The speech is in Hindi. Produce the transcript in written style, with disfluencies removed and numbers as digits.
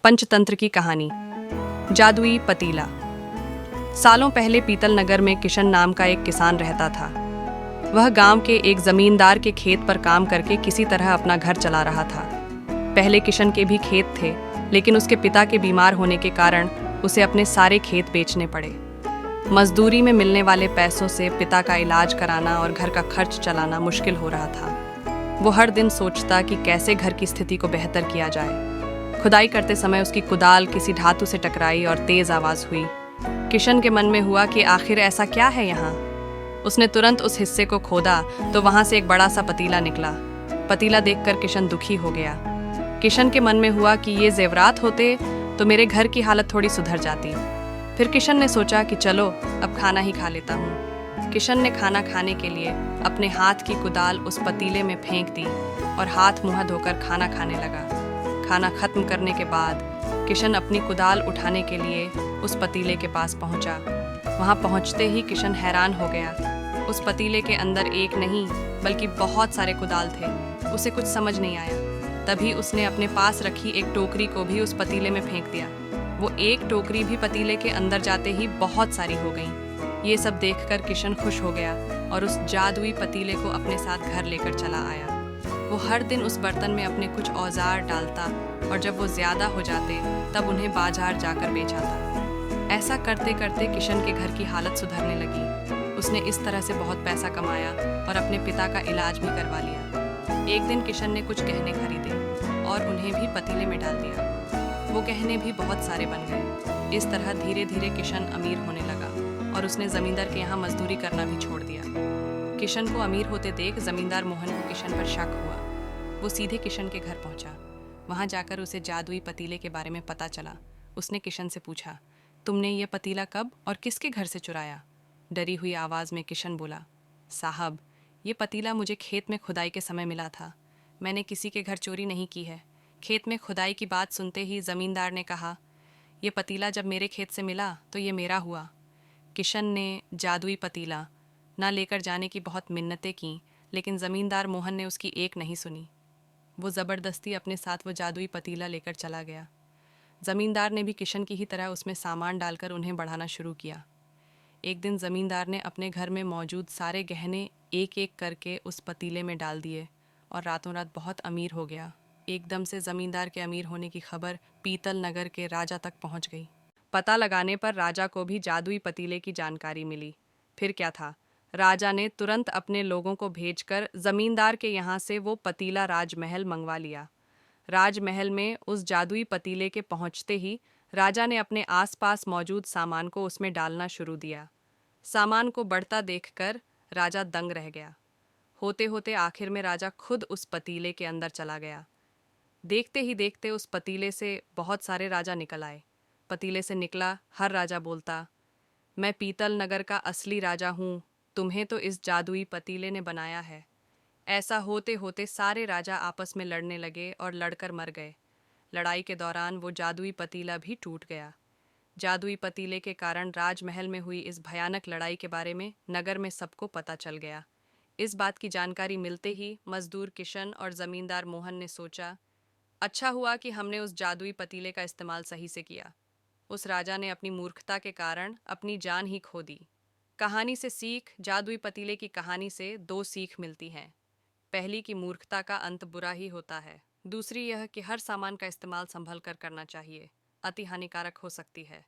पंचतंत्र की कहानी। जादुई पतीला। सालों पहले पीतल नगर में किशन नाम का एक किसान रहता था। वह गांव के एक जमींदार के खेत पर काम करके किसी तरह अपना घर चला रहा था। पहले किशन के भी खेत थे, लेकिन उसके पिता के बीमार होने के कारण उसे अपने सारे खेत बेचने पड़े। मजदूरी में मिलने वाले पैसों से पिता का इलाज कराना और घर का खर्च चलाना मुश्किल हो रहा था। वो हर दिन सोचता कि कैसे घर की स्थिति को बेहतर किया जाए। खुदाई करते समय उसकी कुदाल किसी धातु से टकराई और तेज आवाज हुई। किशन के मन में हुआ कि आखिर ऐसा क्या है यहाँ। उसने तुरंत उस हिस्से को खोदा तो वहां से एक बड़ा सा पतीला निकला। पतीला देखकर किशन दुखी हो गया। किशन के मन में हुआ कि ये जेवरात होते तो मेरे घर की हालत थोड़ी सुधर जाती। फिर किशन ने सोचा कि चलो अब खाना ही खा लेता हूँ। किशन ने खाना खाने के लिए अपने हाथ की कुदाल उस पतीले में फेंक दी और हाथ मुंह धोकर खाना खाने लगा। खाना खत्म करने के बाद किशन अपनी कुदाल उठाने के लिए उस पतीले के पास पहुंचा। वहां पहुंचते ही किशन हैरान हो गया। उस पतीले के अंदर एक नहीं बल्कि बहुत सारे कुदाल थे। उसे कुछ समझ नहीं आया। तभी उसने अपने पास रखी एक टोकरी को भी उस पतीले में फेंक दिया। वो एक टोकरी भी पतीले के अंदर जाते ही बहुत सारी हो गई। ये सब देखकर किशन खुश हो गया और उस जादुई पतीले को अपने साथ घर लेकर चला आया। वो हर दिन उस बर्तन में अपने कुछ औजार डालता और जब वो ज्यादा हो जाते तब उन्हें बाजार जाकर बेचाता। ऐसा करते करते किशन के घर की हालत सुधरने लगी। उसने इस तरह से बहुत पैसा कमाया और अपने पिता का इलाज भी करवा लिया। एक दिन किशन ने कुछ गहने खरीदे और उन्हें भी पतीले में डाल दिया। वो गहने भी बहुत सारे बन गए। इस तरह धीरे धीरे किशन अमीर होने लगा और उसने जमींदार के यहाँ मजदूरी करना भी छोड़ दिया। किशन को अमीर होते देख जमींदार मोहन को किशन पर शक हुआ। वो सीधे किशन के घर पहुंचा। वहां जाकर उसे जादुई पतीले के बारे में पता चला। उसने किशन से पूछा, तुमने ये पतीला कब और किसके घर से चुराया? डरी हुई आवाज में किशन बोला, साहब, ये पतीला मुझे खेत में खुदाई के समय मिला था। मैंने किसी के घर चोरी नहीं की है। खेत में खुदाई की बात सुनते ही जमींदार ने कहा, ये पतीला जब मेरे खेत से मिला तो ये मेरा हुआ। किशन ने जादुई पतीला ना लेकर जाने की बहुत मिन्नतें की, लेकिन जमींदार मोहन ने उसकी एक नहीं सुनी। वो ज़बरदस्ती अपने साथ वो जादुई पतीला लेकर चला गया। ज़मींदार ने भी किशन की ही तरह उसमें सामान डालकर उन्हें बढ़ाना शुरू किया। एक दिन ज़मींदार ने अपने घर में मौजूद सारे गहने एक एक करके उस पतीले में डाल दिए और रातों रात बहुत अमीर हो गया। एकदम से ज़मींदार के अमीर होने की खबर पीतल नगर के राजा तक पहुंच गई। पता लगाने पर राजा को भी जादुई पतीले की जानकारी मिली। फिर क्या था, राजा ने तुरंत अपने लोगों को भेजकर जमींदार के यहाँ से वो पतीला राजमहल मंगवा लिया। राजमहल में उस जादुई पतीले के पहुंचते ही राजा ने अपने आसपास मौजूद सामान को उसमें डालना शुरू दिया। सामान को बढ़ता देखकर राजा दंग रह गया। होते होते आखिर में राजा खुद उस पतीले के अंदर चला गया। देखते ही देखते उस पतीले से बहुत सारे राजा निकल आए। पतीले से निकला हर राजा बोलता, मैं पीतल नगर का असली राजा हूँ, तुम्हें तो इस जादुई पतीले ने बनाया है। ऐसा होते होते सारे राजा आपस में लड़ने लगे और लड़कर मर गए। लड़ाई के दौरान वो जादुई पतीला भी टूट गया। जादुई पतीले के कारण राजमहल में हुई इस भयानक लड़ाई के बारे में नगर में सबको पता चल गया। इस बात की जानकारी मिलते ही मजदूर किशन और जमींदार मोहन ने सोचा, अच्छा हुआ कि हमने उस जादुई पतीले का इस्तेमाल सही से किया। उस राजा ने अपनी मूर्खता के कारण अपनी जान ही खो दी। कहानी से सीख। जादुई पतीले की कहानी से दो सीख मिलती हैं। पहली कि मूर्खता का अंत बुरा ही होता है। दूसरी यह कि हर सामान का इस्तेमाल संभल कर करना चाहिए, अति हानिकारक हो सकती है।